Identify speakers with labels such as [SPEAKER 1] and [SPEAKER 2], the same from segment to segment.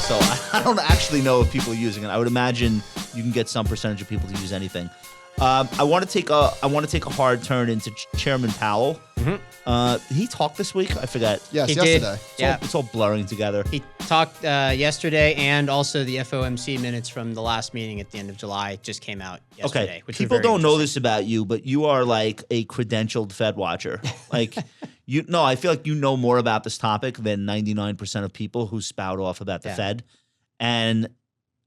[SPEAKER 1] So I don't actually know if people are using it. I would imagine you can get some percentage of people to use anything. I want to take a hard turn into Chairman Powell. He talked this week. I forget.
[SPEAKER 2] Yes,
[SPEAKER 3] He
[SPEAKER 2] yesterday.
[SPEAKER 3] did.
[SPEAKER 1] It's all blurring together.
[SPEAKER 3] He talked yesterday, and also the FOMC minutes from the last meeting at the end of July just came out yesterday.
[SPEAKER 1] Okay,
[SPEAKER 3] Which
[SPEAKER 1] people don't know this about you, but you are like a credentialed Fed watcher. Like, I feel like you know more about this topic than 99% of people who spout off about the Fed. And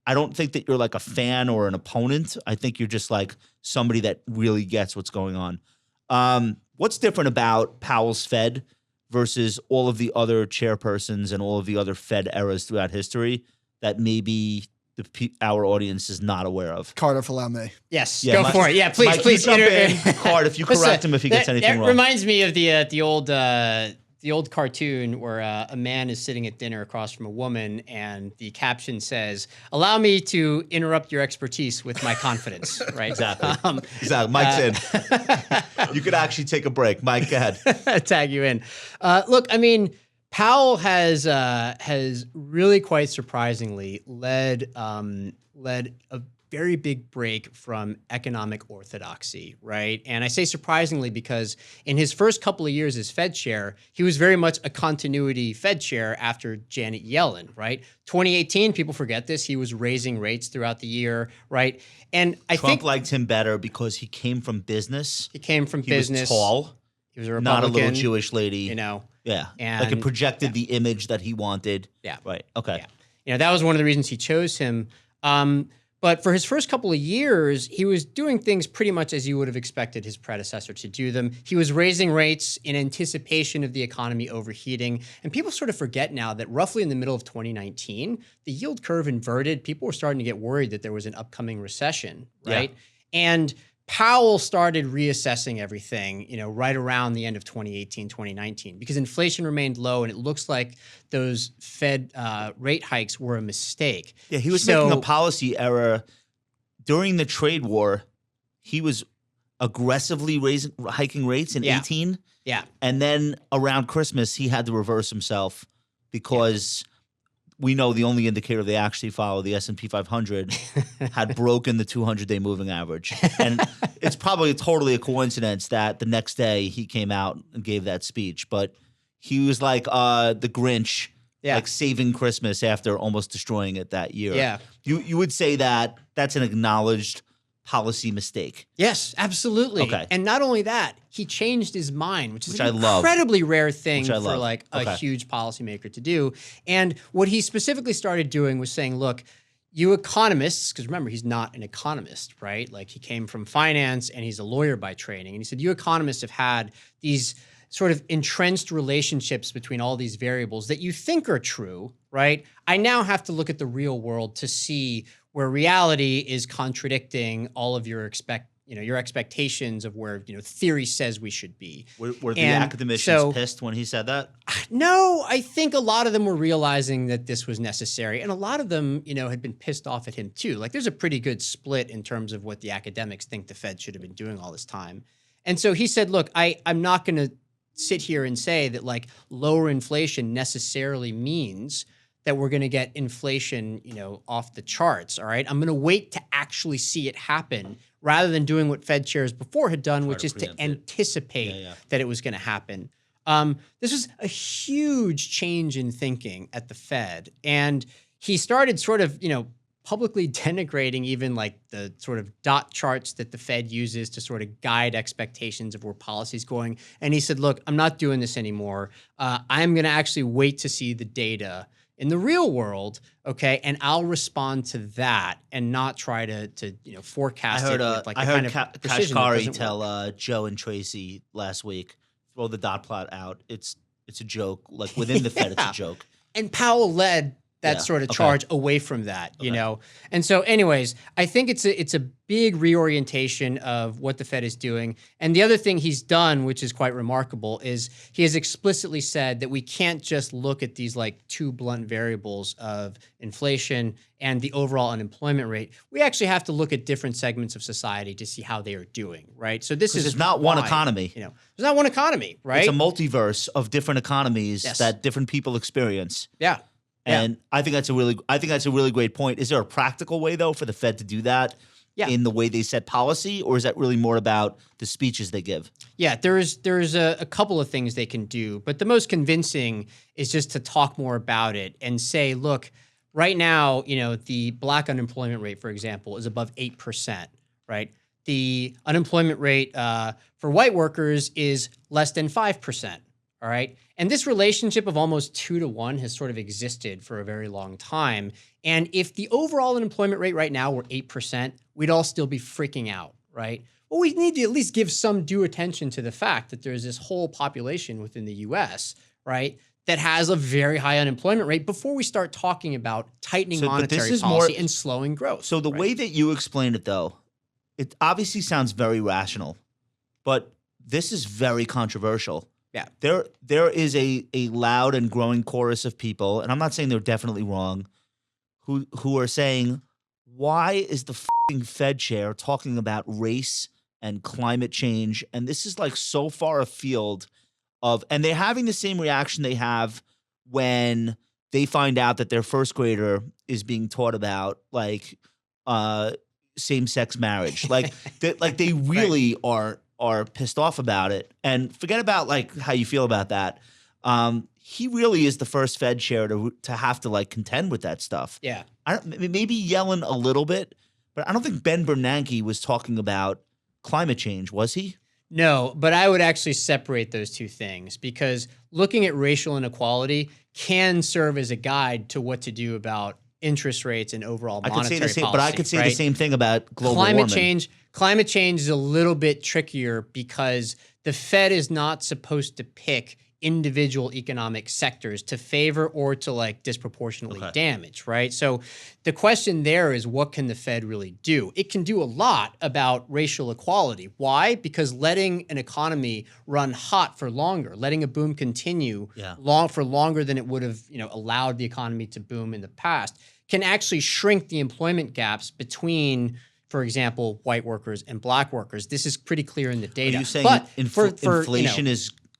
[SPEAKER 1] I don't think that you're like a fan or an opponent. I think you're just like somebody that really gets what's going on. What's different about Powell's Fed versus all of the other chairpersons and all of the other Fed eras throughout history that maybe our audience is not aware of?
[SPEAKER 2] Cardiff, allow me.
[SPEAKER 3] Yes,
[SPEAKER 1] Yeah,
[SPEAKER 3] go for it. Yeah, please,
[SPEAKER 1] Mike,
[SPEAKER 3] please.
[SPEAKER 1] you jump in. Cardiff, you correct him if he gets anything wrong.
[SPEAKER 3] It reminds me of the old cartoon where a man is sitting at dinner across from a woman, and the caption says, "Allow me to interrupt your expertise with my confidence." Right?
[SPEAKER 1] Exactly. Exactly. Mike's in. You could actually take a break. Mike, go ahead.
[SPEAKER 3] Tag you in. Look, I mean, Powell has really quite surprisingly led a very big break from economic orthodoxy, right? And I say surprisingly because in his first couple of years as Fed chair, he was very much a continuity Fed chair after Janet Yellen, right? 2018, people forget this, he was raising rates throughout the year, right? And I think
[SPEAKER 1] Trump liked him better because he came from business.
[SPEAKER 3] he came from
[SPEAKER 1] He
[SPEAKER 3] business.
[SPEAKER 1] was tall.
[SPEAKER 3] He was a Republican.
[SPEAKER 1] Not a little Jewish lady.
[SPEAKER 3] You know.
[SPEAKER 1] Yeah.
[SPEAKER 3] And,
[SPEAKER 1] like it projected the image that he wanted.
[SPEAKER 3] Yeah.
[SPEAKER 1] Right. Okay.
[SPEAKER 3] Yeah. You know, that was one of the reasons he chose him. But for his first couple of years, he was doing things pretty much as you would have expected his predecessor to do them. He was raising rates in anticipation of the economy overheating. And people sort of forget now that roughly in the middle of 2019, the yield curve inverted. People were starting to get worried that there was an upcoming recession, right? Yeah. And Powell started reassessing everything, right around the end of 2018, 2019, because inflation remained low, and it looks like those Fed rate hikes were a mistake.
[SPEAKER 1] Yeah, he was making a policy error during the trade war. He was aggressively hiking rates in 18.
[SPEAKER 3] Yeah.
[SPEAKER 1] And then around Christmas, he had to reverse himself because we know the only indicator they actually follow, the S&P 500, had broken the 200-day moving average. And it's probably totally a coincidence that the next day he came out and gave that speech. But he was like the Grinch, like saving Christmas after almost destroying it that year.
[SPEAKER 3] Yeah.
[SPEAKER 1] You would say that that's an acknowledged policy mistake.
[SPEAKER 3] Yes, absolutely.
[SPEAKER 1] Okay.
[SPEAKER 3] And not only that, he changed his mind, which is an
[SPEAKER 1] I
[SPEAKER 3] incredibly rare thing for
[SPEAKER 1] love.
[SPEAKER 3] like a huge policymaker to do. And what he specifically started doing was saying, look, you economists, because remember, he's not an economist, right? Like he came from finance and he's a lawyer by training. And he said, you economists have had these sort of entrenched relationships between all these variables that you think are true, right? I now have to look at the real world to see where reality is contradicting all of your expectations of where theory says we should be.
[SPEAKER 1] Were the academicians pissed when he said that?
[SPEAKER 3] No, I think a lot of them were realizing that this was necessary, and a lot of them, had been pissed off at him too. Like there's a pretty good split in terms of what the academics think the Fed should have been doing all this time. And so he said, look, I'm not going to sit here and say that like lower inflation necessarily means that we're going to get inflation, off the charts, all right? I'm going to wait to actually see it happen rather than doing what Fed chairs before had done, which is to anticipate that it was going to happen. This was a huge change in thinking at the Fed. And he started sort of, publicly denigrating even like the sort of dot charts that the Fed uses to sort of guide expectations of where policy is going. And he said, look, I'm not doing this anymore. I'm going to actually wait to see the data in the real world, okay, and I'll respond to that and not try to forecast it with like the kind of precision that doesn't
[SPEAKER 1] tell
[SPEAKER 3] work.
[SPEAKER 1] Joe and Tracy last week, throw the dot plot out. It's a joke. Like within the Fed, it's a joke.
[SPEAKER 3] And Powell led that sort of charge away from that, And so anyways, I think it's a big reorientation of what the Fed is doing. And the other thing he's done, which is quite remarkable, is he has explicitly said that we can't just look at these like two blunt variables of inflation and the overall unemployment rate. We actually have to look at different segments of society to see how they are doing, right? So this is
[SPEAKER 1] not one economy.
[SPEAKER 3] There's not one economy, right?
[SPEAKER 1] It's a multiverse of different economies that different people experience.
[SPEAKER 3] Yeah.
[SPEAKER 1] And I think that's a really great point. Is there a practical way though for the Fed to do that in the way they set policy, or is that really more about the speeches they give?
[SPEAKER 3] Yeah, there's a couple of things they can do, but the most convincing is just to talk more about it and say, look, right now, the black unemployment rate, for example, is above 8%, right? The unemployment rate for white workers is less than 5%. All right. And this relationship of almost 2 to 1 has sort of existed for a very long time. And if the overall unemployment rate right now were 8%, we'd all still be freaking out, right? Well, we need to at least give some due attention to the fact that there's this whole population within the US, right, that has a very high unemployment rate before we start talking about tightening monetary policy and slowing growth.
[SPEAKER 1] So the way that you explained it, though, it obviously sounds very rational, but this is very controversial.
[SPEAKER 3] Yeah.
[SPEAKER 1] There is a loud and growing chorus of people, and I'm not saying they're definitely wrong, who are saying, why is the fucking Fed chair talking about race and climate change? And this is like so far afield and they're having the same reaction they have when they find out that their first grader is being taught about like same-sex marriage. Like they really are pissed off about it. And forget about like how you feel about that. He really is the first Fed chair to have to like contend with that stuff.
[SPEAKER 3] Yeah.
[SPEAKER 1] Maybe Yellen a little bit, but I don't think Ben Bernanke was talking about climate change, was he?
[SPEAKER 3] No, but I would actually separate those two things because looking at racial inequality can serve as a guide to what to do about interest rates and overall monetary policy.
[SPEAKER 1] But I could say the same thing about global
[SPEAKER 3] warming. Climate change is a little bit trickier because the Fed is not supposed to pick individual economic sectors to favor or to like disproportionately damage, right? So the question there is, what can the Fed really do? It can do a lot about racial equality. Why? Because letting an economy run hot for longer, letting a boom continue for longer than it would have, allowed the economy to boom in the past, can actually shrink the employment gaps between, for example, white workers and black workers. This is pretty clear in the data.
[SPEAKER 1] Are you saying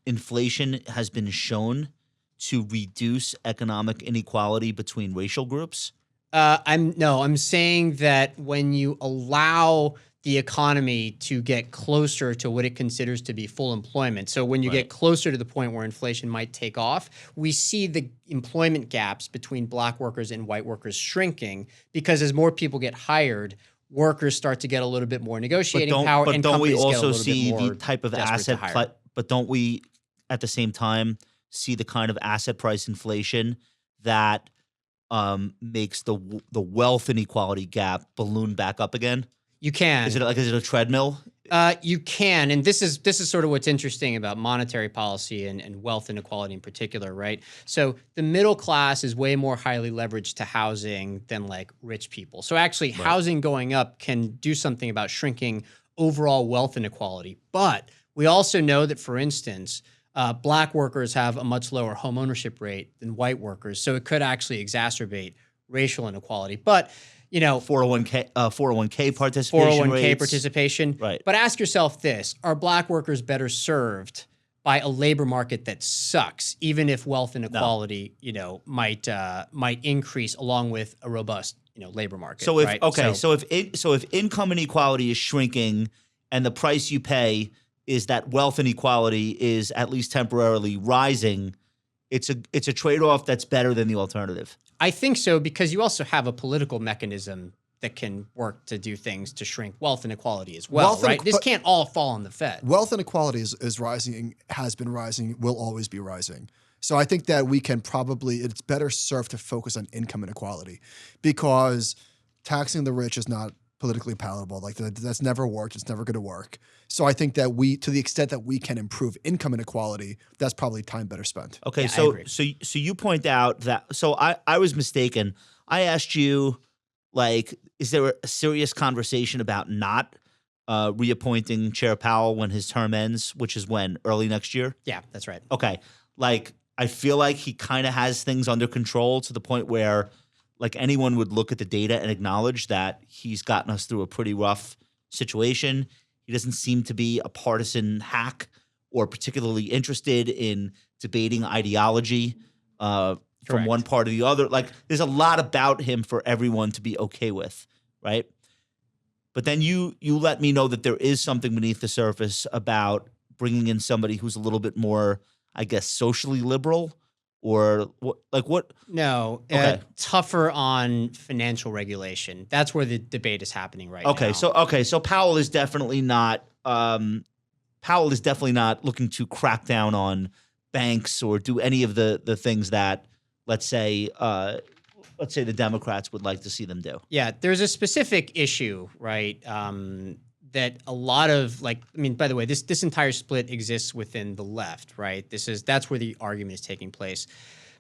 [SPEAKER 1] inflation has been shown to reduce economic inequality between racial groups?
[SPEAKER 3] I'm saying that when you allow the economy to get closer to what it considers to be full employment, so when you get closer to the point where inflation might take off, we see the employment gaps between black workers and white workers shrinking because as more people get hired, workers start to get a little bit more negotiating power, and companies get a little bit more desperate to hire. But don't we also see the type of asset?
[SPEAKER 1] But don't we, at the same time, see the kind of asset price inflation that makes the wealth inequality gap balloon back up again?
[SPEAKER 3] You can.
[SPEAKER 1] Is it a treadmill?
[SPEAKER 3] You can, and this is sort of what's interesting about monetary policy and wealth inequality in particular, right? So the middle class is way more highly leveraged to housing than like rich people. So actually, housing going up can do something about shrinking overall wealth inequality. But we also know that, for instance, black workers have a much lower home ownership rate than white workers, so it could actually exacerbate racial inequality. But
[SPEAKER 1] 401k participation
[SPEAKER 3] 401k
[SPEAKER 1] rates.
[SPEAKER 3] participation.
[SPEAKER 1] Right.
[SPEAKER 3] But ask yourself this: are black workers better served by a labor market that sucks, even if wealth inequality, might increase along with a robust, labor market?
[SPEAKER 1] So if income inequality is shrinking and the price you pay is that wealth inequality is at least temporarily rising, it's a trade-off that's better than the alternative.
[SPEAKER 3] I think so, because you also have a political mechanism that can work to do things to shrink wealth inequality as well, right? This can't all fall on the Fed.
[SPEAKER 2] Wealth inequality is rising, has been rising, will always be rising. So I think that we can it's better served to focus on income inequality, because taxing the rich is not politically palatable. Like that's never worked. It's never going to work. So I think that to the extent that we can improve income inequality, that's probably time better spent.
[SPEAKER 1] Okay, so you point out that, so I was mistaken. I asked you, like, is there a serious conversation about not reappointing Chair Powell when his term ends, which is when? Early next year?
[SPEAKER 3] Yeah, that's right.
[SPEAKER 1] Okay. Like, I feel like he kind of has things under control to the point where, like, anyone would look at the data and acknowledge that he's gotten us through a pretty rough situation. He doesn't seem to be a partisan hack or particularly interested in debating ideology. from
[SPEAKER 3] Correct.
[SPEAKER 1] one part or the other. Like there's a lot about him for everyone to be okay with, right? But then you let me know that there is something beneath the surface about bringing in somebody who's a little bit more, I guess, socially liberal, or what?
[SPEAKER 3] No,
[SPEAKER 1] Okay.
[SPEAKER 3] tougher on financial regulation. That's where the debate is happening right now.
[SPEAKER 1] So Powell is definitely not looking to crack down on banks or do any of the things that let's say the Democrats would like to see them do.
[SPEAKER 3] Yeah, there's a specific issue, right? That a lot of by the way, this entire split exists within the left, right? That's where the argument is taking place.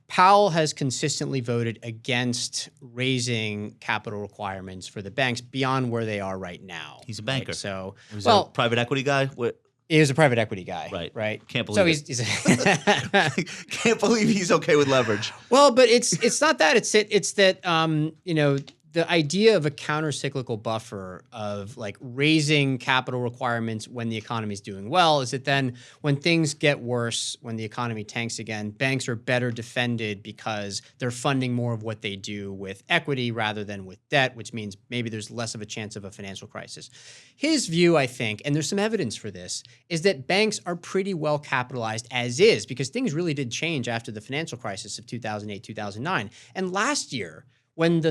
[SPEAKER 3] Powell has consistently voted against raising capital requirements for the banks beyond where they are right now.
[SPEAKER 1] He's a banker.
[SPEAKER 3] Right? So,
[SPEAKER 1] He's a private equity guy.
[SPEAKER 3] He is a private equity guy.
[SPEAKER 1] Right. Can't
[SPEAKER 3] So
[SPEAKER 1] believe
[SPEAKER 3] he's
[SPEAKER 1] can't believe he's okay with leverage.
[SPEAKER 3] Well, but it's not that. It's that the idea of a counter-cyclical buffer of like raising capital requirements when the economy is doing well is that then when things get worse, when the economy tanks again, banks are better defended because they're funding more of what they do with equity rather than with debt, which means maybe there's less of a chance of a financial crisis. His view, I think, and there's some evidence for this, is that banks are pretty well capitalized as is because things really did change after the financial crisis of 2008, 2009. And last year, when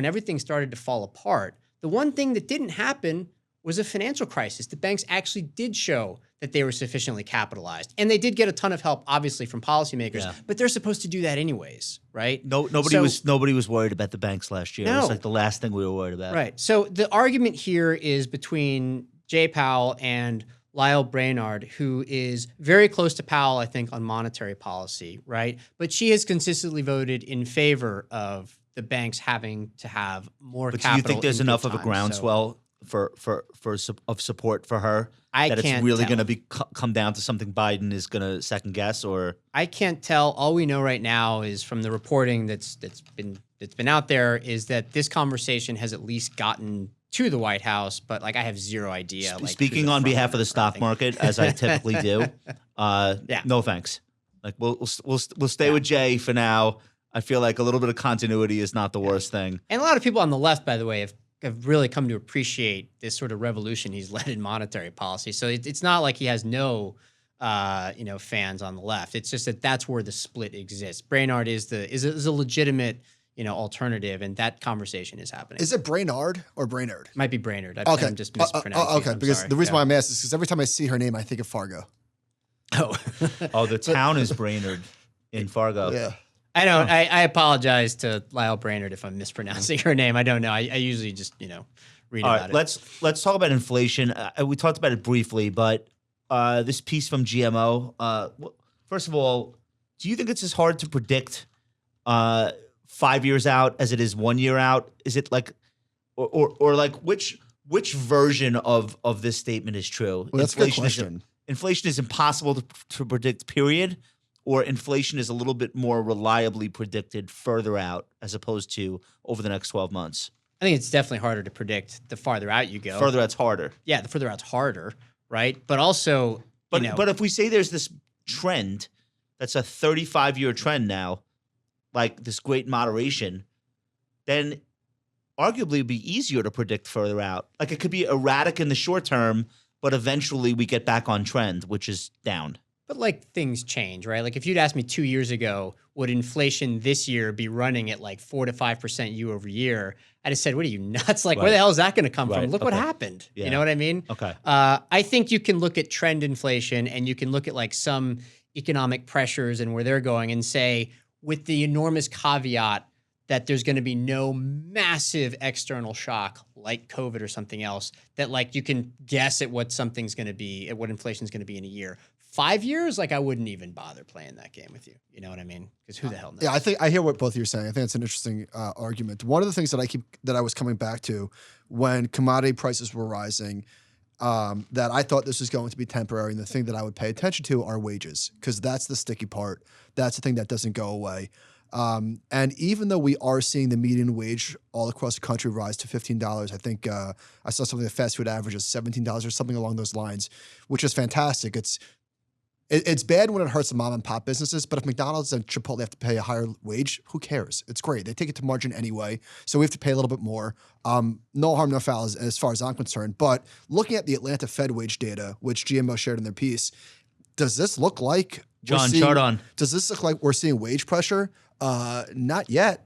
[SPEAKER 3] everything started to fall apart, the one thing that didn't happen was a financial crisis. The banks actually did show that they were sufficiently capitalized. And they did get a ton of help, obviously, from policymakers, but they're supposed to do that anyways, right?
[SPEAKER 1] Nobody was worried about the banks last year. It was like the last thing we were worried about.
[SPEAKER 3] Right. So the argument here is between Jay Powell and Lyle Brainard, who is very close to Powell, I think, on monetary policy, right? But she has consistently voted in favor of the banks having to have more capital.
[SPEAKER 1] But do you think there's
[SPEAKER 3] in
[SPEAKER 1] enough
[SPEAKER 3] good
[SPEAKER 1] of a
[SPEAKER 3] times?
[SPEAKER 1] groundswell of support for her that it's really going to come down to something Biden is going to second guess? Or
[SPEAKER 3] I can't tell. All we know right now is from the reporting that's been out there is that this conversation has at least gotten to the White House, but I have zero idea.
[SPEAKER 1] Speaking on behalf of the stock market, as I typically do, no thanks. We'll stay with Jay for now. I feel like a little bit of continuity is not the worst thing.
[SPEAKER 3] And a lot of people on the left, by the way, have really come to appreciate this sort of revolution he's led in monetary policy. So it's not like he has no, fans on the left. It's just that that's where the split exists. Brainard is a legitimate, alternative, and that conversation is happening.
[SPEAKER 2] Is it Brainard or Brainerd?
[SPEAKER 3] It might be Brainard.
[SPEAKER 2] Okay.
[SPEAKER 3] I'm just mispronouncing.
[SPEAKER 2] Okay, because the reason why I'm asking is because every time I see her name, I think of Fargo.
[SPEAKER 3] Oh,
[SPEAKER 1] the town is Brainerd in Fargo.
[SPEAKER 2] Yeah.
[SPEAKER 3] I don't. I apologize to Lyle Brainard if I'm mispronouncing her name. I don't know. I usually just read about it.
[SPEAKER 1] Let's talk about inflation. We talked about it briefly, but this piece from GMO. First of all, do you think it's as hard to predict 5 years out as it is 1 year out? Is it which version of this statement is true?
[SPEAKER 2] Well, that's a good question.
[SPEAKER 1] Inflation is impossible to predict. Period. Or inflation is a little bit more reliably predicted further out as opposed to over the next 12 months?
[SPEAKER 3] I think it's definitely harder to predict the farther out you go.
[SPEAKER 1] Further out's harder.
[SPEAKER 3] Yeah, the further out's harder, right? But also,
[SPEAKER 1] but if we say there's this trend that's a 35-year trend now, like this great moderation, then arguably it'd be easier to predict further out. Like it could be erratic in the short term, but eventually we get back on trend, which is down.
[SPEAKER 3] But things change, right? If you'd asked me 2 years ago, would inflation this year be running at 4 to 5% year over year? I'd have said, what are you nuts? Where the hell is that going to come from? Look what happened.
[SPEAKER 1] Yeah.
[SPEAKER 3] You know what I mean?
[SPEAKER 1] Okay.
[SPEAKER 3] I think you can look at trend inflation and you can look at some economic pressures and where they're going and say, with the enormous caveat that there's going to be no massive external shock like COVID or something else, that you can guess at what something's going to be, at what inflation's going to be in a year. 5 years, I wouldn't even bother playing that game with you. You know what I mean? Because who the hell knows?
[SPEAKER 2] Yeah, I hear what both of you are saying. I think it's an interesting argument. One of the things that I was coming back to when commodity prices were rising, that I thought this was going to be temporary, and the thing that I would pay attention to are wages, because that's the sticky part. That's the thing that doesn't go away. And even though we are seeing the median wage all across the country rise to $15, I think I saw something, the fast food average is $17 or something along those lines, which is fantastic. It's bad when it hurts the mom and pop businesses, but if McDonald's and Chipotle have to pay a higher wage, who cares? It's great. They take it to margin anyway, so we have to pay a little bit more. No harm, no foul as far as I'm concerned. But looking at the Atlanta Fed wage data, which GMO shared in their piece, does this look like
[SPEAKER 1] chart on?
[SPEAKER 2] Does this look like we're seeing wage pressure? Not yet.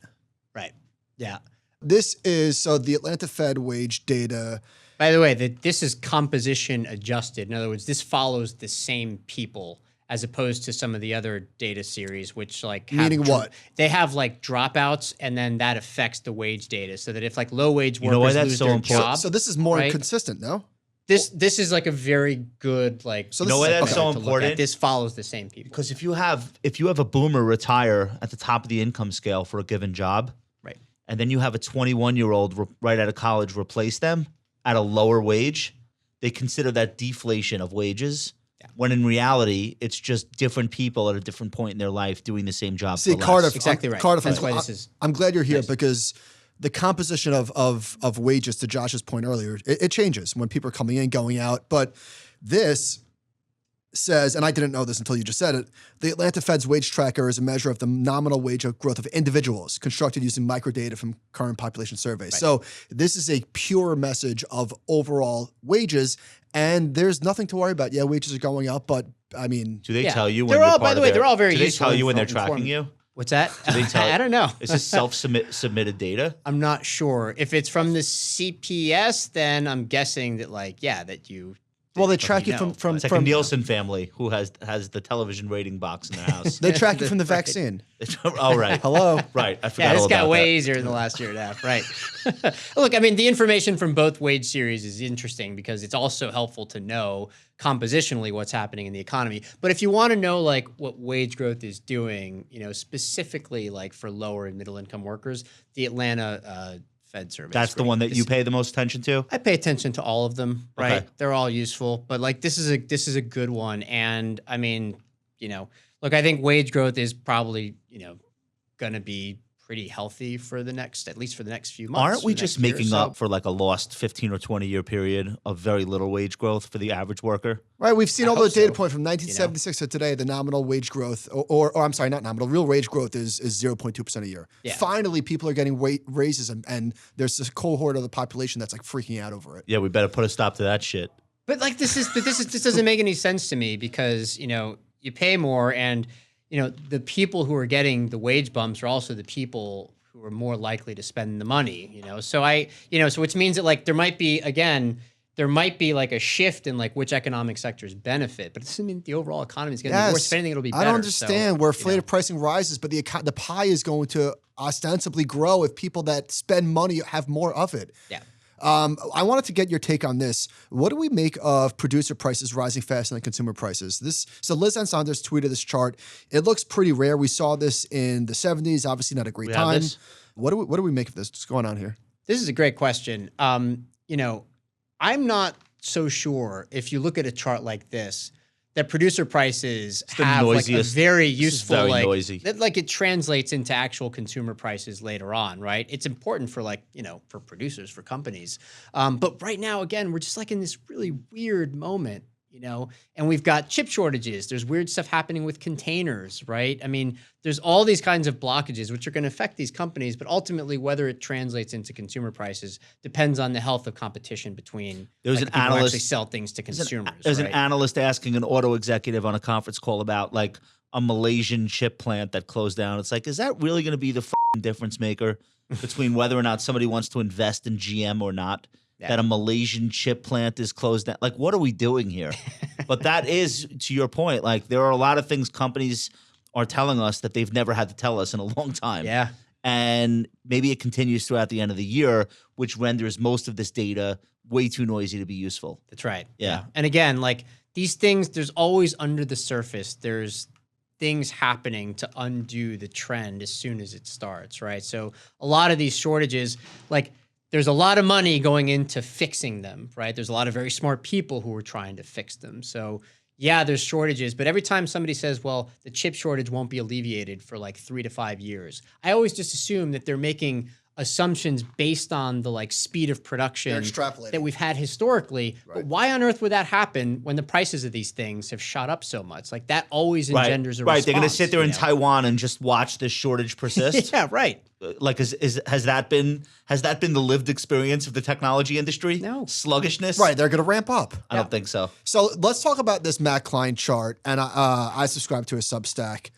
[SPEAKER 3] Right. Yeah.
[SPEAKER 2] This is so the Atlanta Fed wage data.
[SPEAKER 3] By the way, this is composition adjusted. In other words, this follows the same people as opposed to some of the other data series, which like have
[SPEAKER 2] Meaning what?
[SPEAKER 3] They have like dropouts, and then that affects the wage data. So that if like low wage workers
[SPEAKER 1] why that's
[SPEAKER 3] lose
[SPEAKER 1] so
[SPEAKER 3] their
[SPEAKER 1] important?
[SPEAKER 3] job,
[SPEAKER 2] So this is more
[SPEAKER 3] right?
[SPEAKER 2] consistent, no?
[SPEAKER 3] This is like a very good like.
[SPEAKER 2] So
[SPEAKER 1] You know why that's so important?
[SPEAKER 3] This follows the same people.
[SPEAKER 1] Because if you have a boomer retire at the top of the income scale for a given job,
[SPEAKER 3] Right.
[SPEAKER 1] and then you have a 21-year-old right out of college replace them at a lower wage, they consider that deflation of wages.
[SPEAKER 3] Yeah.
[SPEAKER 1] When in reality, it's just different people at a different point in their life doing the same job.
[SPEAKER 2] See,
[SPEAKER 1] for less.
[SPEAKER 2] Cardiff,
[SPEAKER 3] Exactly right.
[SPEAKER 2] Cardiff,
[SPEAKER 3] That's why this is
[SPEAKER 2] I'm glad you're here
[SPEAKER 3] nice.
[SPEAKER 2] because the composition of wages, to Josh's point earlier, it changes when people are coming in, going out. But this says, and I didn't know this until you just said it, the Atlanta Fed's wage tracker is a measure of the nominal wage growth of individuals constructed using microdata from current population surveys.
[SPEAKER 3] Right.
[SPEAKER 2] So this is a pure message of overall wages, and there's nothing to worry about. Yeah, wages are going up, but I mean,
[SPEAKER 1] Do they
[SPEAKER 3] Yeah.
[SPEAKER 1] tell you when
[SPEAKER 3] They're
[SPEAKER 1] you're
[SPEAKER 3] all-
[SPEAKER 1] part
[SPEAKER 3] by the
[SPEAKER 1] of
[SPEAKER 3] way,
[SPEAKER 1] their-
[SPEAKER 3] they're all very
[SPEAKER 1] Do they
[SPEAKER 3] useful
[SPEAKER 1] tell you when they're
[SPEAKER 3] inform-
[SPEAKER 1] tracking you?
[SPEAKER 3] What's that?
[SPEAKER 1] they tell-
[SPEAKER 3] I don't know.
[SPEAKER 1] Is this submitted data?
[SPEAKER 3] I'm not sure. If it's from the CPS, then I'm guessing that like, yeah, that you.
[SPEAKER 2] well, they
[SPEAKER 3] that
[SPEAKER 2] track you
[SPEAKER 3] know,
[SPEAKER 2] from
[SPEAKER 1] It's like a Nielsen family who has the televition rating box in their house.
[SPEAKER 2] they track you from the
[SPEAKER 3] Right.
[SPEAKER 2] vaccine.
[SPEAKER 1] Oh, right.
[SPEAKER 2] Hello.
[SPEAKER 1] Right. I forgot
[SPEAKER 3] Yeah, this
[SPEAKER 1] all about
[SPEAKER 3] got way
[SPEAKER 1] that.
[SPEAKER 3] easier in the last year and a half, right? Look, I mean, the information from both wage series is interesting because it's also helpful to know compositionally what's happening in the economy. But if you want to know like what wage growth is doing, specifically like for lower and middle income workers, the Atlanta Fed survey.
[SPEAKER 1] That's the one that you pay the most attention to?
[SPEAKER 3] I pay attention to all of them, right?
[SPEAKER 1] Okay.
[SPEAKER 3] They're all useful, but like this is a good one. And I mean, look, I think wage growth is probably, going to be pretty healthy for at least for the next few months.
[SPEAKER 1] Aren't we
[SPEAKER 3] for the
[SPEAKER 1] just
[SPEAKER 3] next year or
[SPEAKER 1] making
[SPEAKER 3] so.
[SPEAKER 1] up for like a lost 15 or 20 year period of very little wage growth for the average worker?
[SPEAKER 2] Right, we've seen
[SPEAKER 3] I
[SPEAKER 2] all
[SPEAKER 3] hope
[SPEAKER 2] those data
[SPEAKER 3] so,
[SPEAKER 2] points from 1976 to today. The nominal wage growth, or I'm sorry, not nominal, real wage growth is 0.2% a year.
[SPEAKER 3] Yeah.
[SPEAKER 2] Finally, people are getting raises, and there's this cohort of the population that's like freaking out over it.
[SPEAKER 1] Yeah, we better put a stop to that shit.
[SPEAKER 3] But like this doesn't make any sense to me because you pay more and the people who are getting the wage bumps are also the people who are more likely to spend the money. So which means that like there might be like a shift in like which economic sectors benefit, but it doesn't mean the overall economy is going to be worse. If anything, it'll be better.
[SPEAKER 2] I don't understand where
[SPEAKER 3] So,
[SPEAKER 2] inflated pricing rises, but the pie is going to ostensibly grow if people that spend money have more of it.
[SPEAKER 3] Yeah.
[SPEAKER 2] I wanted to get your take on this. What do we make of producer prices rising faster than consumer prices? So Liz and Saunders tweeted this chart. It looks pretty rare. We saw this in the 70s. Obviously, not a great
[SPEAKER 1] We have
[SPEAKER 2] time.
[SPEAKER 1] this?
[SPEAKER 2] What do we make of this? What's going on here?
[SPEAKER 3] This is a great question. I'm not so sure if you look at a chart like this that producer prices
[SPEAKER 1] the
[SPEAKER 3] have like a
[SPEAKER 1] noisiest-
[SPEAKER 3] very
[SPEAKER 1] this is
[SPEAKER 3] useful
[SPEAKER 1] very
[SPEAKER 3] like
[SPEAKER 1] noisy.
[SPEAKER 3] that like it translates into actual consumer prices later on, right? It's important for like for producers, for companies, but right now again we're just like in this really weird moment. And we've got chip shortages. There's weird stuff happening with containers, right? I mean, there's all these kinds of blockages which are going to affect these companies, but ultimately whether it translates into consumer prices depends on the health of competition between
[SPEAKER 1] There's
[SPEAKER 3] like,
[SPEAKER 1] an
[SPEAKER 3] the people who
[SPEAKER 1] analyst-
[SPEAKER 3] actually sell things to consumers.
[SPEAKER 1] There's an
[SPEAKER 3] right?
[SPEAKER 1] analyst asking an auto executive on a conference call about like a Malaysian chip plant that closed down. It's like, is that really going to be the difference maker between whether or not somebody wants to invest in GM or not?
[SPEAKER 3] Yeah.
[SPEAKER 1] That a Malaysian chip plant is closed down. Like, what are we doing here? But that is, to your point, like there are a lot of things companies are telling us that they've never had to tell us in a long time.
[SPEAKER 3] Yeah.
[SPEAKER 1] And maybe it continues throughout the end of the year, which renders most of this data way too noisy to be useful.
[SPEAKER 3] That's right.
[SPEAKER 1] Yeah.
[SPEAKER 3] And again, like these things, there's always under the surface, there's things happening to undo the trend as soon as it starts, right? So a lot of these shortages, like there's a lot of money going into fixing them, right? There's a lot of very smart people who are trying to fix them. So yeah, there's shortages, but every time somebody says, well, the chip shortage won't be alleviated for like 3 to 5 years, I always just assume that they're making assumptions based on the like speed of production
[SPEAKER 2] extrapolating.
[SPEAKER 3] that we've had historically. Right. But why on earth would that happen when the prices of these things have shot up so much? Like that always engenders a response.
[SPEAKER 1] Right, they're going to sit there in Taiwan and just watch this shortage persist.
[SPEAKER 3] Yeah, right.
[SPEAKER 1] Like, has that been the lived experience of the technology industry?
[SPEAKER 3] No.
[SPEAKER 1] Sluggishness?
[SPEAKER 2] Right, they're going to ramp up.
[SPEAKER 1] I don't think so.
[SPEAKER 2] So let's talk about this Matt Klein chart. And I subscribe to his Substack.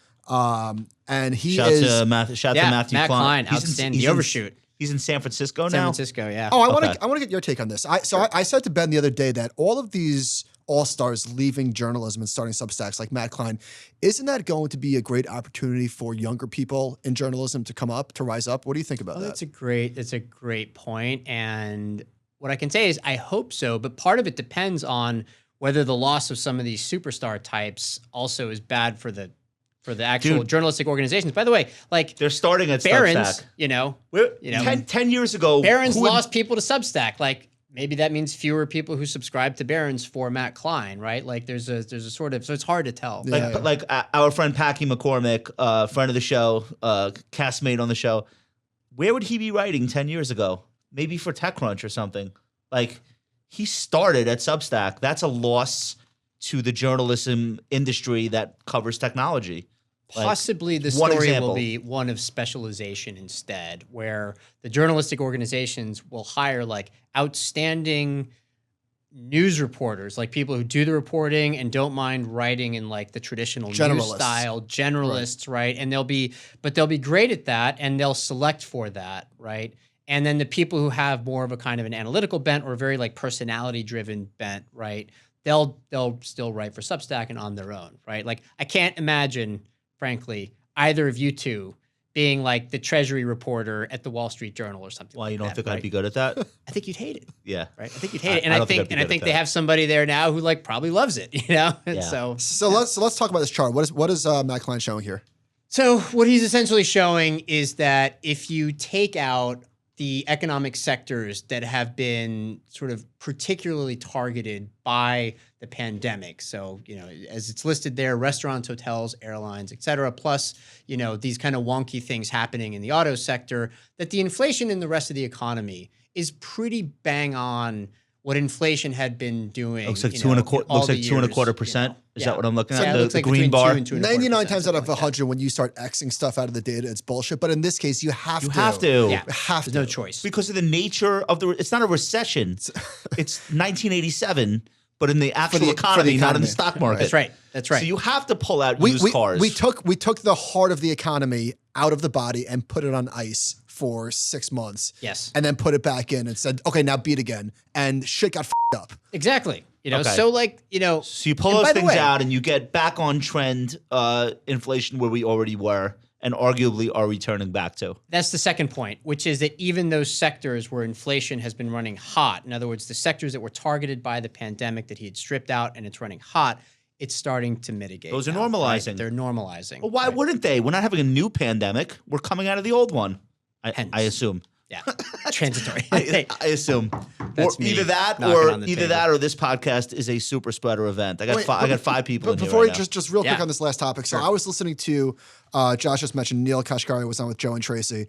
[SPEAKER 2] And he
[SPEAKER 1] shout to Matthew
[SPEAKER 3] Matt
[SPEAKER 1] Klein.
[SPEAKER 3] Klein, outstanding. The Overshoot.
[SPEAKER 1] He's in San Francisco now?
[SPEAKER 3] San Francisco, yeah.
[SPEAKER 2] Oh, I want to get your take on this. I said to Ben the other day that all of these all-stars leaving journalism and starting Substacks like Matt Klein, isn't that going to be a great opportunity for younger people in journalism to come up, to rise up? What do you think about that?
[SPEAKER 3] That's a great point. And what I can say is I hope so, but part of it depends on whether the loss of some of these superstar types also is bad for the actual journalistic organizations. By the way, like
[SPEAKER 1] they're starting at
[SPEAKER 3] Barron's,
[SPEAKER 1] Substack. 10 years ago,
[SPEAKER 3] Barron's lost people to Substack. Like maybe that means fewer people who subscribe to Barron's for Matt Klein, right? Like there's a sort of, so it's hard to tell.
[SPEAKER 1] Like our friend Packy McCormick, friend of the show, castmate on the show, where would he be writing 10 years ago? Maybe for TechCrunch or something. Like he started at Substack. That's a loss to the journalism industry that covers technology.
[SPEAKER 3] Possibly the story will be one of specialization instead, where the journalistic organizations will hire like outstanding news reporters, like people who do the reporting and don't mind writing in like the traditional news style, generalists, right? And they'll be great at that, and they'll select for that, right? And then the people who have more of a kind of an analytical bent or a very like personality driven bent, right? They'll still write for Substack and on their own, right? Like I can't imagine, frankly, either of you two being like the treasury reporter at the Wall Street Journal or something.
[SPEAKER 1] Well, you don't think I'd be good at that?
[SPEAKER 3] I think you'd hate it.
[SPEAKER 1] Yeah.
[SPEAKER 3] Right? I think you'd hate it. And I think they have somebody there now who like probably loves it, you know? And
[SPEAKER 1] yeah.
[SPEAKER 2] So let's talk about this chart. What is Matt Klein showing here?
[SPEAKER 3] So what he's essentially showing is that if you take out the economic sectors that have been sort of particularly targeted by the pandemic. So, as it's listed there, restaurants, hotels, airlines, et cetera, plus, these kind of wonky things happening in the auto sector, that the inflation in the rest of the economy is pretty bang on what inflation had been doing.
[SPEAKER 1] Looks like 2.25%. Is that what I'm looking at? The green bar.
[SPEAKER 2] 99 times out of 100, when you start Xing stuff out of the data, it's bullshit. But in this case, you have to.
[SPEAKER 3] Yeah, there's no choice.
[SPEAKER 1] Because of the nature of it's not a recession. It's 1987, but in the actual economy, not in the stock market.
[SPEAKER 3] That's right.
[SPEAKER 1] So you have to pull out used cars.
[SPEAKER 2] We took the heart of the economy out of the body and put it on ice for 6 months.
[SPEAKER 3] Yes.
[SPEAKER 2] And then put it back in and said, okay, now beat again. And shit got f***ed up.
[SPEAKER 3] Exactly.
[SPEAKER 1] Okay.
[SPEAKER 3] So like,
[SPEAKER 1] So you pull those things out and you get back on trend inflation where we already were and arguably are returning back to.
[SPEAKER 3] That's the second point, which is that even those sectors where inflation has been running hot, in other words, the sectors that were targeted by the pandemic that he had stripped out and it's running hot, it's starting to mitigate.
[SPEAKER 1] Those are normalizing.
[SPEAKER 3] Right? They're normalizing.
[SPEAKER 1] Well, why wouldn't they? We're not having a new pandemic. We're coming out of the old one. I assume.
[SPEAKER 3] Yeah, transitory.
[SPEAKER 1] I assume.
[SPEAKER 3] That's
[SPEAKER 1] either that or this podcast is a super spreader event. I got 5 people in here
[SPEAKER 2] before
[SPEAKER 1] right now.
[SPEAKER 2] just real quick on this last topic. So I was listening to Josh just mentioned Neil Kashkari was on with Joe and Tracy,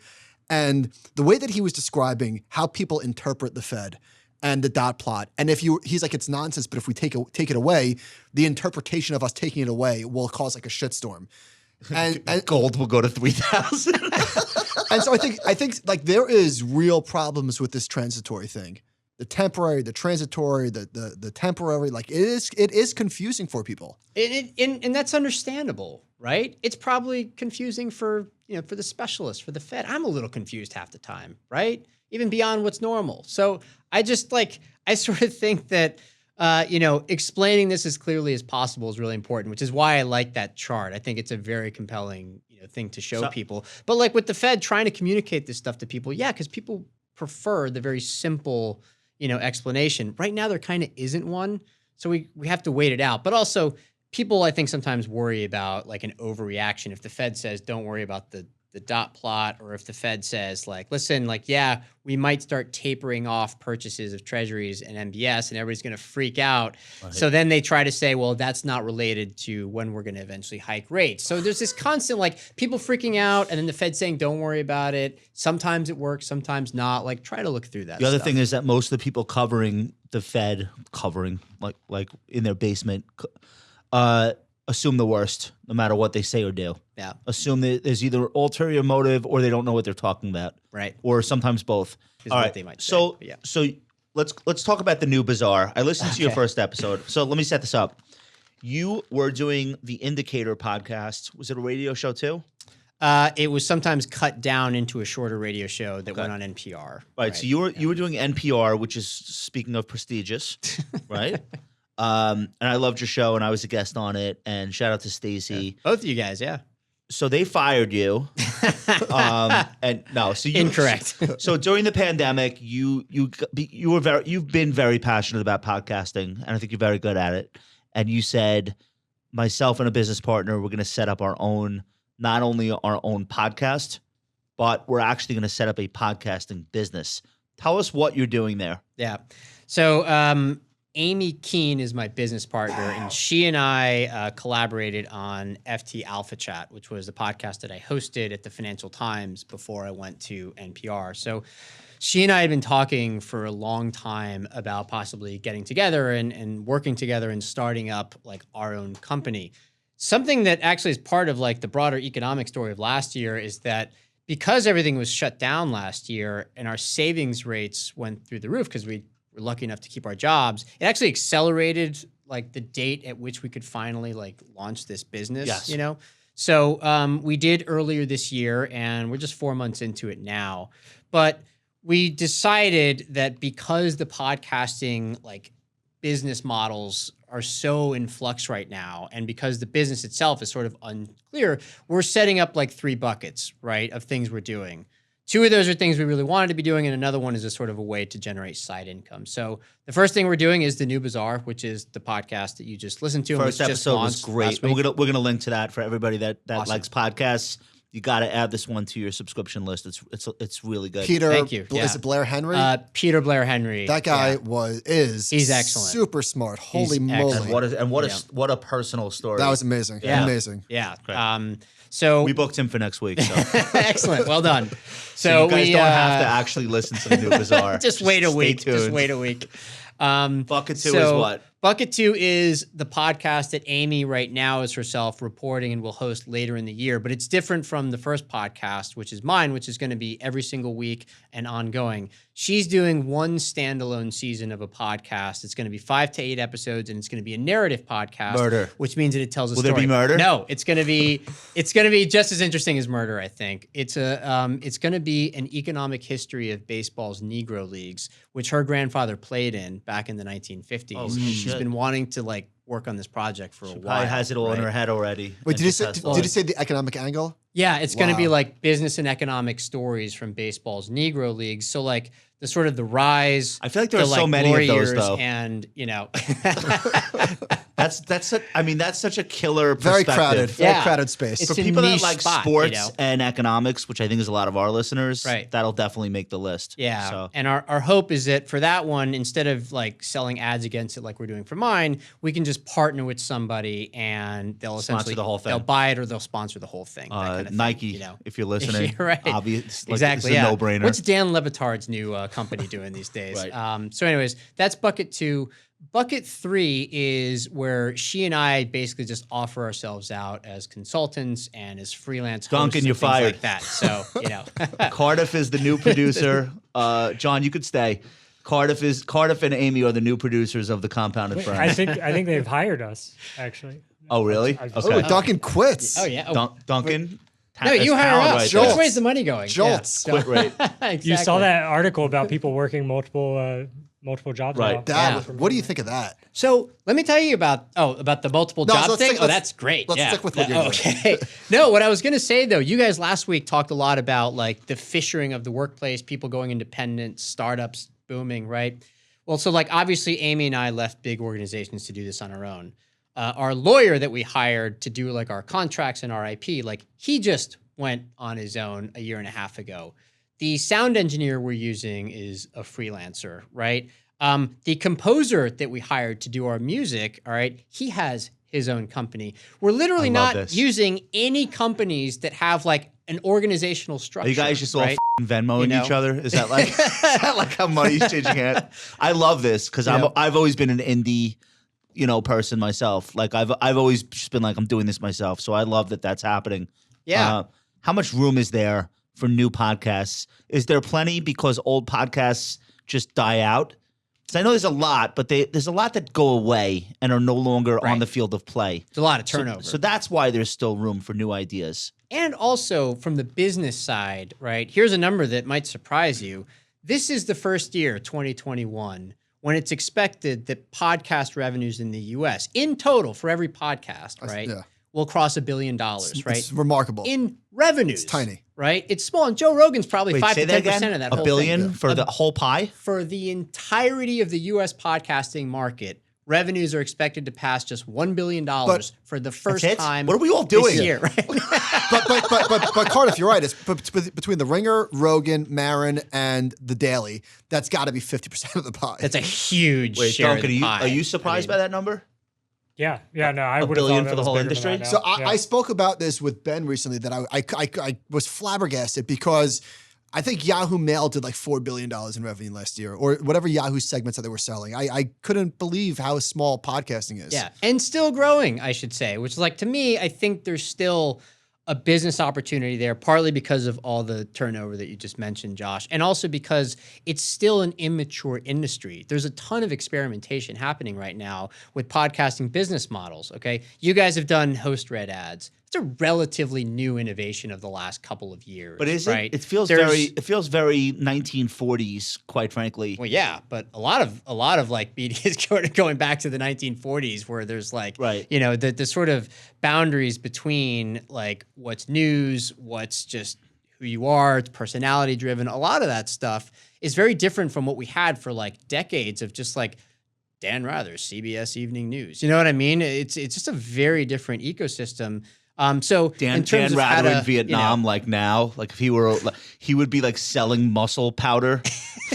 [SPEAKER 2] and the way that he was describing how people interpret the Fed and the dot plot, and he's like, it's nonsense, but if we take it away, the interpretation of us taking it away will cause like a shitstorm. And
[SPEAKER 1] gold will go to 3,000.
[SPEAKER 2] And so I think like there is real problems with this transitory thing. The temporary, the transitory, the temporary, like it is confusing for people.
[SPEAKER 3] And that's understandable, right? It's probably confusing for the specialists, for the Fed. I'm a little confused half the time, right? Even beyond what's normal. So I sort of think that explaining this as clearly as possible is really important, which is why I like that chart. I think it's a very compelling thing to show people. But like with the Fed trying to communicate this stuff to people, because people prefer the very simple, explanation. Right now there kind of isn't one, so we have to wait it out. But also people, I think, sometimes worry about like an overreaction. If the Fed says don't worry about the the dot plot, or if the Fed says like, listen, like, yeah, we might start tapering off purchases of treasuries and MBS and everybody's going to freak out. Right. So then they try to say, well, that's not related to when we're going to eventually hike rates. So there's this constant like people freaking out and then the Fed saying, don't worry about it. Sometimes it works, sometimes not. Like try to look through that.
[SPEAKER 1] The other thing is that most of the people covering the Fed, like in their basement, assume the worst, no matter what they say or do.
[SPEAKER 3] Yeah.
[SPEAKER 1] Assume that there's either ulterior motive or they don't know what they're talking about.
[SPEAKER 3] Right.
[SPEAKER 1] Or sometimes both. All right.
[SPEAKER 3] They might say,
[SPEAKER 1] so
[SPEAKER 3] yeah.
[SPEAKER 1] so let's talk about the new bazaar. I listened to your first episode. So let me set this up. You were doing the Indicator podcast. Was it a radio show too?
[SPEAKER 3] It was sometimes cut down into a shorter radio show that went on NPR.
[SPEAKER 1] Right. So you were doing NPR, which is, speaking of prestigious, right? And I loved your show, and I was a guest on it. And shout out to Stacy.
[SPEAKER 3] Yeah. Both of you guys, yeah.
[SPEAKER 1] So they fired you. And no, so you
[SPEAKER 3] incorrect.
[SPEAKER 1] So during the pandemic, you've been very passionate about podcasting, and I think you're very good at it. And you said, myself and a business partner, we're going to set up not only our own podcast, but we're actually going to set up a podcasting business. Tell us what you're doing there.
[SPEAKER 3] Yeah. So Amy Keene is my business partner, and she and I collaborated on FT Alpha Chat, which was the podcast that I hosted at the Financial Times before I went to NPR. So she and I had been talking for a long time about possibly getting together and working together and starting up like our own company. Something that actually is part of like the broader economic story of last year is that because everything was shut down last year and our savings rates went through the roof because we were lucky enough to keep our jobs, it actually accelerated like the date at which we could finally like launch this business,
[SPEAKER 1] yes.
[SPEAKER 3] you know? So we did earlier this year and we're just 4 months into it now. But we decided that because the podcasting like business models are so in flux right now, and because the business itself is sort of unclear, we're setting up like 3 buckets, right, of things we're doing. 2 of those are things we really wanted to be doing, and another one is a sort of a way to generate side income. So the first thing we're doing is the New Bazaar, which is the podcast that you just listened to.
[SPEAKER 1] First episode was great. We're gonna link to that for everybody that awesome. Likes podcasts. You got to add this one to your subscription list. It's really good.
[SPEAKER 2] Peter,
[SPEAKER 3] thank you.
[SPEAKER 2] Is it Blair Henry?
[SPEAKER 3] Peter Blair Henry.
[SPEAKER 2] That guy he's
[SPEAKER 3] excellent.
[SPEAKER 2] Super smart. Holy moly!
[SPEAKER 1] And what a personal story.
[SPEAKER 2] That was amazing.
[SPEAKER 3] Yeah.
[SPEAKER 2] Amazing.
[SPEAKER 3] Yeah. So
[SPEAKER 1] we booked him for next week. So.
[SPEAKER 3] Excellent. Well done.
[SPEAKER 1] So you guys don't have to actually listen to the New Bazaar.
[SPEAKER 3] Just wait a week.
[SPEAKER 1] Tuned.
[SPEAKER 3] Just wait a week.
[SPEAKER 1] Bucket 2 is what?
[SPEAKER 3] Bucket 2 is the podcast that Amy right now is herself reporting and will host later in the year. But it's different from the first podcast, which is mine, which is going to be every single week and ongoing. She's doing one standalone season of a podcast. It's going to be 5 to 8 episodes, and it's going to be a narrative podcast.
[SPEAKER 1] Murder.
[SPEAKER 3] Which means that it tells a
[SPEAKER 1] story.
[SPEAKER 3] story.
[SPEAKER 1] Will there be murder?
[SPEAKER 3] No, it's going to be just as interesting as murder, I think. It's going to be an economic history of baseball's Negro leagues, which her grandfather played in back in the 1950s.
[SPEAKER 1] Oh,
[SPEAKER 3] She's been wanting to like work on this project for a while.
[SPEAKER 1] Probably has it all in her head already.
[SPEAKER 2] Wait, did you say the economic angle?
[SPEAKER 3] Yeah, it's going to be like business and economic stories from baseball's Negro leagues. So like the sort of the rise.
[SPEAKER 1] I feel like there are so many of those though.
[SPEAKER 3] And you know,
[SPEAKER 1] that's such a killer
[SPEAKER 2] Very
[SPEAKER 1] perspective.
[SPEAKER 2] Very crowded space.
[SPEAKER 3] It's
[SPEAKER 1] for people that like
[SPEAKER 3] spot,
[SPEAKER 1] sports and economics, which I think is a lot of our listeners,
[SPEAKER 3] right.
[SPEAKER 1] That'll definitely make the list.
[SPEAKER 3] Yeah.
[SPEAKER 1] So.
[SPEAKER 3] And our hope is that for that one, instead of like selling ads against it like we're doing for mine, we can just partner with somebody and they'll essentially
[SPEAKER 1] sponsor the whole thing.
[SPEAKER 3] They'll buy it or they'll sponsor the whole thing. That kind of
[SPEAKER 1] Nike,
[SPEAKER 3] thing, you know?
[SPEAKER 1] if you're listening,
[SPEAKER 3] right.
[SPEAKER 1] Obvious,
[SPEAKER 3] exactly.
[SPEAKER 1] It's a no-brainer.
[SPEAKER 3] What's Dan Levitard's new company doing these days?
[SPEAKER 1] Right.
[SPEAKER 3] So anyways, that's bucket 2. Bucket 3 is where she and I basically just offer ourselves out as consultants and as freelance hosts.
[SPEAKER 1] Duncan,
[SPEAKER 3] and
[SPEAKER 1] you're
[SPEAKER 3] things
[SPEAKER 1] fired.
[SPEAKER 3] like that. So, you know.
[SPEAKER 1] Cardiff is the new producer. John, you could stay. Cardiff and Amy are the new producers of the Compounded Firm.
[SPEAKER 4] I think they've hired us, actually.
[SPEAKER 1] Oh, really?
[SPEAKER 4] Okay.
[SPEAKER 2] Oh, Duncan quits.
[SPEAKER 3] Oh, yeah.
[SPEAKER 1] Duncan?
[SPEAKER 3] No, you hire us.
[SPEAKER 2] Right
[SPEAKER 3] Which way is the money going?
[SPEAKER 2] Jolts.
[SPEAKER 3] Yeah.
[SPEAKER 1] Quit rate.
[SPEAKER 3] Exactly.
[SPEAKER 4] You saw that article about people working multiple jobs.
[SPEAKER 1] Right.
[SPEAKER 4] now.
[SPEAKER 2] What do you think of that?
[SPEAKER 3] So let me tell you about the multiple job thing. That's great.
[SPEAKER 2] Let's stick with what you're doing.
[SPEAKER 3] Okay. No, what I was going to say though, you guys last week talked a lot about like the fissuring of the workplace, people going independent, startups booming, right? Well, so like obviously Amy and I left big organizations to do this on our own. Our lawyer that we hired to do like our contracts and our IP, like he just went on his own a year and a half ago. The sound engineer we're using is a freelancer, right? The composer that we hired to do our music, all right, he has his own company. We're literally not using any companies that have like an organizational structure.
[SPEAKER 1] Are you guys just all
[SPEAKER 3] right?
[SPEAKER 1] Venmoing each other? Is that like how money's changing hands? I love this because I've always been an indie, person myself. Like I've always just been like I'm doing this myself. So I love that that's happening.
[SPEAKER 3] Yeah.
[SPEAKER 1] How much room is there for new podcasts? Is there plenty because old podcasts just die out? Because I know there's a lot, but there's a lot that go away and are no longer on the field of play.
[SPEAKER 3] There's a lot of turnover.
[SPEAKER 1] So that's why there's still room for new ideas.
[SPEAKER 3] And also from the business side, right? Here's a number that might surprise you. This is the first year, 2021, when it's expected that podcast revenues in the U.S. in total for every podcast, right, will cross $1 billion, right?
[SPEAKER 2] It's remarkable.
[SPEAKER 3] In revenues.
[SPEAKER 2] It's tiny.
[SPEAKER 3] Right? It's small. And Joe Rogan's probably 5 to 10% of that whole
[SPEAKER 1] $1 billion
[SPEAKER 3] thing.
[SPEAKER 1] for the whole pie?
[SPEAKER 3] For the entirety of the U.S. podcasting market, revenues are expected to pass just $1 billion for the first time.
[SPEAKER 1] What are we all doing
[SPEAKER 3] this year? Right?
[SPEAKER 2] but Cardiff, you're right. It's between the Ringer, Rogan, Marin, and the Daily. That's got to be 50% of the pie.
[SPEAKER 3] That's a huge share
[SPEAKER 1] Duncan,
[SPEAKER 3] of the pie.
[SPEAKER 1] Are you surprised by that number?
[SPEAKER 4] Yeah, no, I would
[SPEAKER 1] $1 billion for the whole industry.
[SPEAKER 2] So I spoke about this with Ben recently that I was flabbergasted because I think Yahoo Mail did like $4 billion in revenue last year, or whatever Yahoo segments that they were selling. I couldn't believe how small podcasting is.
[SPEAKER 3] Yeah, and still growing, I should say, which is like, to me, I think there's still a business opportunity there, partly because of all the turnover that you just mentioned, Josh, and also because it's still an immature industry. There's a ton of experimentation happening right now with podcasting business models, okay? You guys have done host-read ads. It's a relatively new innovation of the last couple of years.
[SPEAKER 1] But is
[SPEAKER 3] right?
[SPEAKER 1] it feels very 1940s, quite frankly.
[SPEAKER 3] Well, yeah, but a lot of like media is going back to the 1940s, where there's like the sort of boundaries between like what's news, what's just who you are, it's personality driven. A lot of that stuff is very different from what we had for like decades of just like Dan Rather's CBS Evening News. You know what I mean? It's just a very different ecosystem. So
[SPEAKER 1] Dan
[SPEAKER 3] in terms of
[SPEAKER 1] Rather
[SPEAKER 3] how to,
[SPEAKER 1] in Vietnam, like now, like if he were, he would be like selling muscle powder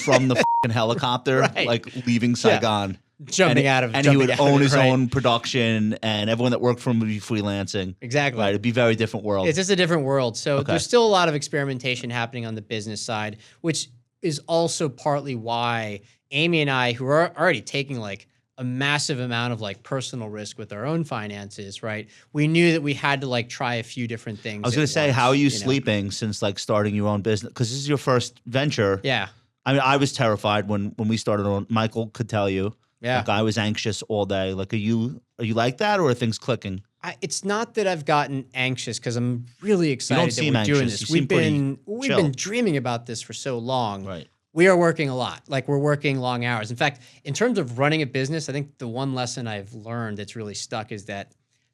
[SPEAKER 1] from the fucking helicopter, like leaving Saigon,
[SPEAKER 3] jumping out of,
[SPEAKER 1] and he would own his own production, and everyone that worked for him would be freelancing.
[SPEAKER 3] Exactly,
[SPEAKER 1] right? It'd be a very different world.
[SPEAKER 3] It's just a different world. So there's still a lot of experimentation happening on the business side, which is also partly why Amy and I, who are already taking like a massive amount of like personal risk with our own finances, right? We knew that we had to like try a few different things.
[SPEAKER 1] I was going to say, how are you sleeping since like starting your own business? Because this is your first venture.
[SPEAKER 3] Yeah.
[SPEAKER 1] I mean, I was terrified when we started on. Michael could tell you.
[SPEAKER 3] Yeah.
[SPEAKER 1] Like I was anxious all day. Like, are you like that, or are things clicking?
[SPEAKER 3] It's not that I've gotten anxious because I'm really excited that we're doing this.
[SPEAKER 1] We've been
[SPEAKER 3] dreaming about this for so long.
[SPEAKER 1] Right.
[SPEAKER 3] We are working a lot. Like we're working long hours. In fact, in terms of running a business, I think the one lesson I've learned that's really stuck is that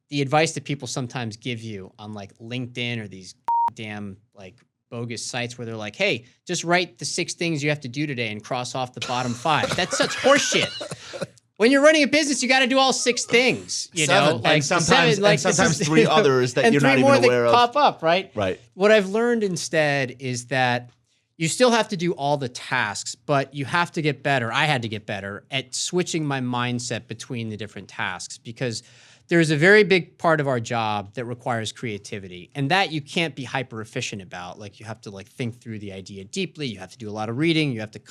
[SPEAKER 3] the advice that people sometimes give you on like LinkedIn or these damn like bogus sites where they're like, hey, just write the 6 things you have to do today and cross off the bottom 5. That's such horseshit. When you're running a business, you got to do all 6 things, you know, like
[SPEAKER 1] and sometimes 3 others that you're not even aware of.
[SPEAKER 3] Pop up, right?
[SPEAKER 1] Right.
[SPEAKER 3] What I've learned instead is that you still have to do all the tasks, but you have to get better. I had to get better at switching my mindset between the different tasks, because there's a very big part of our job that requires creativity, and that you can't be hyper efficient about. Like you have to like think through the idea deeply. You have to do a lot of reading. You have to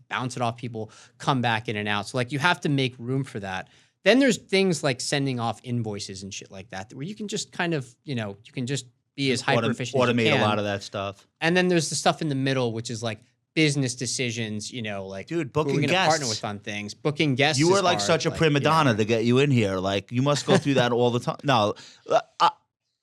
[SPEAKER 3] bounce it off people, come back in and out. So like you have to make room for that. Then there's things like sending off invoices and shit like that, where you can just kind of, you can just be as hyper efficient as you can.
[SPEAKER 1] Automate a lot of that stuff.
[SPEAKER 3] And then there's the stuff in the middle, which is like business decisions, like
[SPEAKER 1] dude, booking
[SPEAKER 3] who we're
[SPEAKER 1] guests.
[SPEAKER 3] Gonna partner with on things. Booking guests.
[SPEAKER 1] You were
[SPEAKER 3] is
[SPEAKER 1] like
[SPEAKER 3] hard.
[SPEAKER 1] such a prima donna to get you in here. Like you must go through that all the time. No,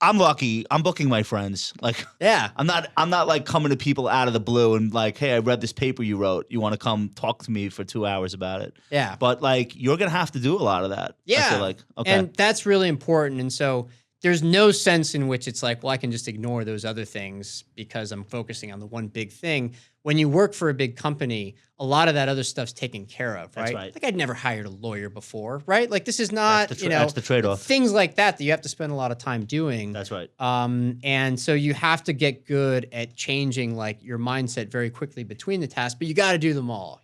[SPEAKER 1] I'm lucky. I'm booking my friends. Like,
[SPEAKER 3] yeah,
[SPEAKER 1] I'm not like coming to people out of the blue and like, hey, I read this paper you wrote. You want to come talk to me for 2 hours about it?
[SPEAKER 3] Yeah.
[SPEAKER 1] But like, you're gonna have to do a lot of that.
[SPEAKER 3] Yeah.
[SPEAKER 1] I feel like, okay.
[SPEAKER 3] And that's really important. And so there's no sense in which it's like, well, I can just ignore those other things because I'm focusing on the one big thing. when you work for a big company, a lot of that other stuff's taken care of, right?
[SPEAKER 1] That's right.
[SPEAKER 3] Like I'd never hired a lawyer before, right? Like this is not,
[SPEAKER 1] That's the trade-off.
[SPEAKER 3] things like that you have to spend a lot of time doing.
[SPEAKER 1] That's right.
[SPEAKER 3] And so you have to get good at changing like your mindset very quickly between the tasks, but you got to do them all,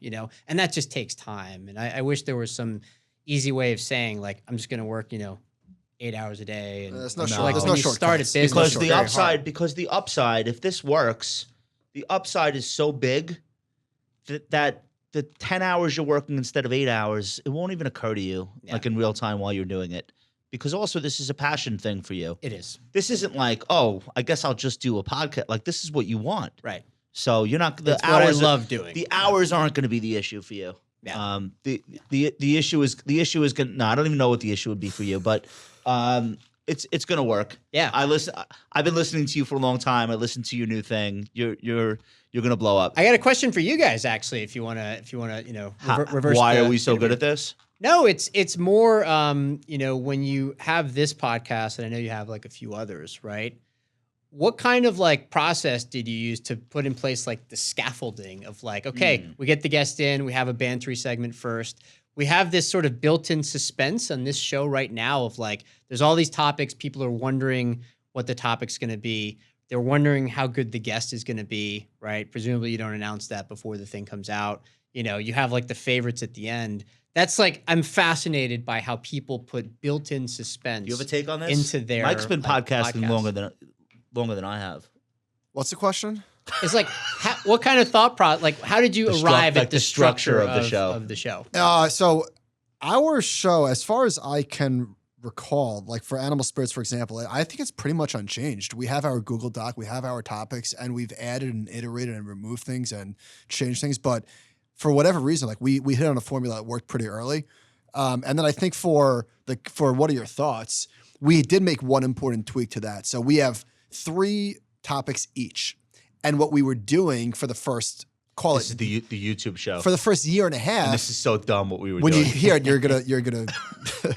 [SPEAKER 3] and that just takes time. And I wish there was some easy way of saying like, I'm just going to work, 8 hours a day. And
[SPEAKER 2] There's no short-
[SPEAKER 3] like
[SPEAKER 2] there's
[SPEAKER 3] when
[SPEAKER 2] no
[SPEAKER 3] you
[SPEAKER 2] shortcuts.
[SPEAKER 3] start a business,
[SPEAKER 1] Because
[SPEAKER 3] it's
[SPEAKER 1] the
[SPEAKER 3] very
[SPEAKER 1] upside,
[SPEAKER 3] hard.
[SPEAKER 1] because the upside, if this works, the upside is so big that the 10 hours you're working instead of 8 hours, it won't even occur to you like in real time while you're doing it. Because also this is a passion thing for you.
[SPEAKER 3] It is.
[SPEAKER 1] This isn't like, oh, I guess I'll just do a podcast. Like this is what you want.
[SPEAKER 3] Right.
[SPEAKER 1] So you're not the
[SPEAKER 3] That's what I
[SPEAKER 1] hours.
[SPEAKER 3] love doing.
[SPEAKER 1] The hours aren't going to be the issue for you.
[SPEAKER 3] Yeah.
[SPEAKER 1] The issue is going to, no, I don't even know what the issue would be for you, but it's going to work.
[SPEAKER 3] Yeah.
[SPEAKER 1] I've been listening to you for a long time. I listened to your new thing. You're going to blow up.
[SPEAKER 3] I got a question for you guys, actually, if you want to, reverse.
[SPEAKER 1] Why
[SPEAKER 3] the
[SPEAKER 1] are we so good
[SPEAKER 3] interview.
[SPEAKER 1] at this?
[SPEAKER 3] No, it's more, when you have this podcast, and I know you have like a few others, right? What kind of like process did you use to put in place like the scaffolding of like, okay, we get the guest in, we have a bantery segment first. We have this sort of built-in suspense on this show right now of like, there's all these topics. People are wondering what the topic's going to be. They're wondering how good the guest is going to be, right? Presumably you don't announce that before the thing comes out. You have like the favorites at the end. That's like, I'm fascinated by how people put built-in suspense.
[SPEAKER 1] You have a take on this?
[SPEAKER 3] Into their
[SPEAKER 1] Mike's been
[SPEAKER 3] like,
[SPEAKER 1] podcasting
[SPEAKER 3] podcast.
[SPEAKER 1] longer than I have.
[SPEAKER 2] What's the question?
[SPEAKER 3] It's like, what kind of thought process? Like, how did you arrive at the structure
[SPEAKER 1] of the show?
[SPEAKER 3] Of the show?
[SPEAKER 2] So our show, as far as I can recall, like for Animal Spirits, for example, I think it's pretty much unchanged. We have our Google Doc, we have our topics, and we've added and iterated and removed things and changed things. But for whatever reason, like we hit on a formula that worked pretty early. And then I think for what are your thoughts, we did make one important tweak to that. So we have 3 topics each. And what we were doing for the first,
[SPEAKER 1] This is the YouTube show.
[SPEAKER 2] for the first year and a half.
[SPEAKER 1] And this is so dumb what we were
[SPEAKER 2] When
[SPEAKER 1] doing.
[SPEAKER 2] you hear it, you're gonna.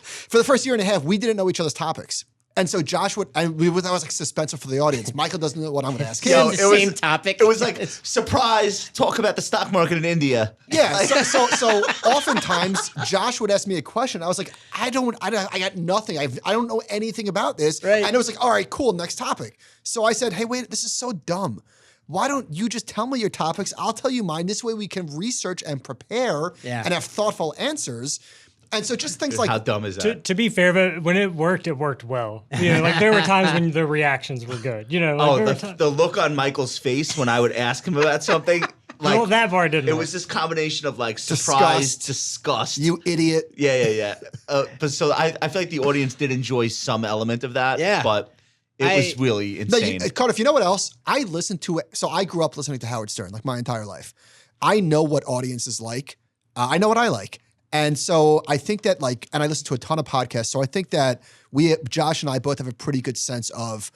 [SPEAKER 2] For the first year and a half, we didn't know each other's topics, and so Josh would. And that was like suspenseful for the audience. Michael doesn't know what I'm going to ask him.
[SPEAKER 3] Yo, the same topic.
[SPEAKER 1] It was like, surprise, talk about the stock market in India.
[SPEAKER 2] Yeah. So oftentimes Josh would ask me a question. I was like, I got nothing. I don't know anything about this.
[SPEAKER 3] Right.
[SPEAKER 2] And it was like, all right, cool, next topic. So I said, hey, wait, this is so dumb. Why don't you just tell me your topics? I'll tell you mine. This way we can research and prepare and have thoughtful answers. And so just things like—
[SPEAKER 1] How dumb is that?
[SPEAKER 4] To be fair, but when it worked well. Like there were times when the reactions were good.
[SPEAKER 1] The look on Michael's face when I would ask him about something.
[SPEAKER 4] Well, that part didn't.
[SPEAKER 1] It was this combination of like surprise, disgust.
[SPEAKER 2] You idiot.
[SPEAKER 1] Yeah. But so I feel like the audience did enjoy some element of that.
[SPEAKER 3] Yeah.
[SPEAKER 1] But it was really insane.
[SPEAKER 2] Cardiff, you know what else? I listened to it. So I grew up listening to Howard Stern like my entire life. I know what audiences like. I know what I like. And so I think that and I listen to a ton of podcasts. So I think that Josh and I both have a pretty good sense of,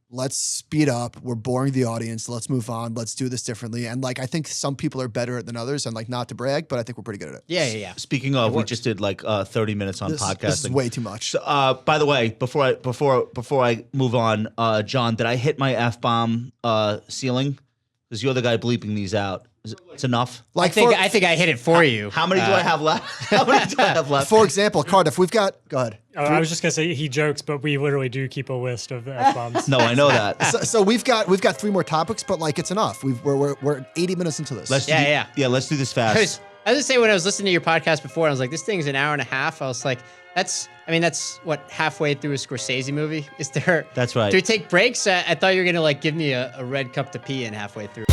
[SPEAKER 2] let's speed up. We're boring the audience. Let's move on. Let's do this differently. And I think some people are better than others, and not to brag, but I think we're pretty good at it.
[SPEAKER 3] Yeah.
[SPEAKER 1] Speaking of, we just did 30 minutes on podcasting.
[SPEAKER 2] This is way too much.
[SPEAKER 1] So, by the way, before I move on, John, did I hit my F-bomb ceiling? Because you're the guy bleeping these out. It's enough.
[SPEAKER 3] I think I hit it for you.
[SPEAKER 1] How many do I have left? How many do I have left?
[SPEAKER 2] For example, Cardiff, we've got— go ahead.
[SPEAKER 4] I was just gonna say he jokes, but we literally do keep a list of F-bombs.
[SPEAKER 1] No, I know that.
[SPEAKER 2] So we've got 3 more topics, but it's enough. We're 80 minutes into this.
[SPEAKER 1] Let's do this fast.
[SPEAKER 3] I was gonna say, when I was listening to your podcast before, I was like, this thing's an hour and a half. I was like, that's what, halfway through a Scorsese movie? Is there?
[SPEAKER 1] That's right.
[SPEAKER 3] Do we take breaks? I thought you were gonna give me a red cup to pee in halfway through.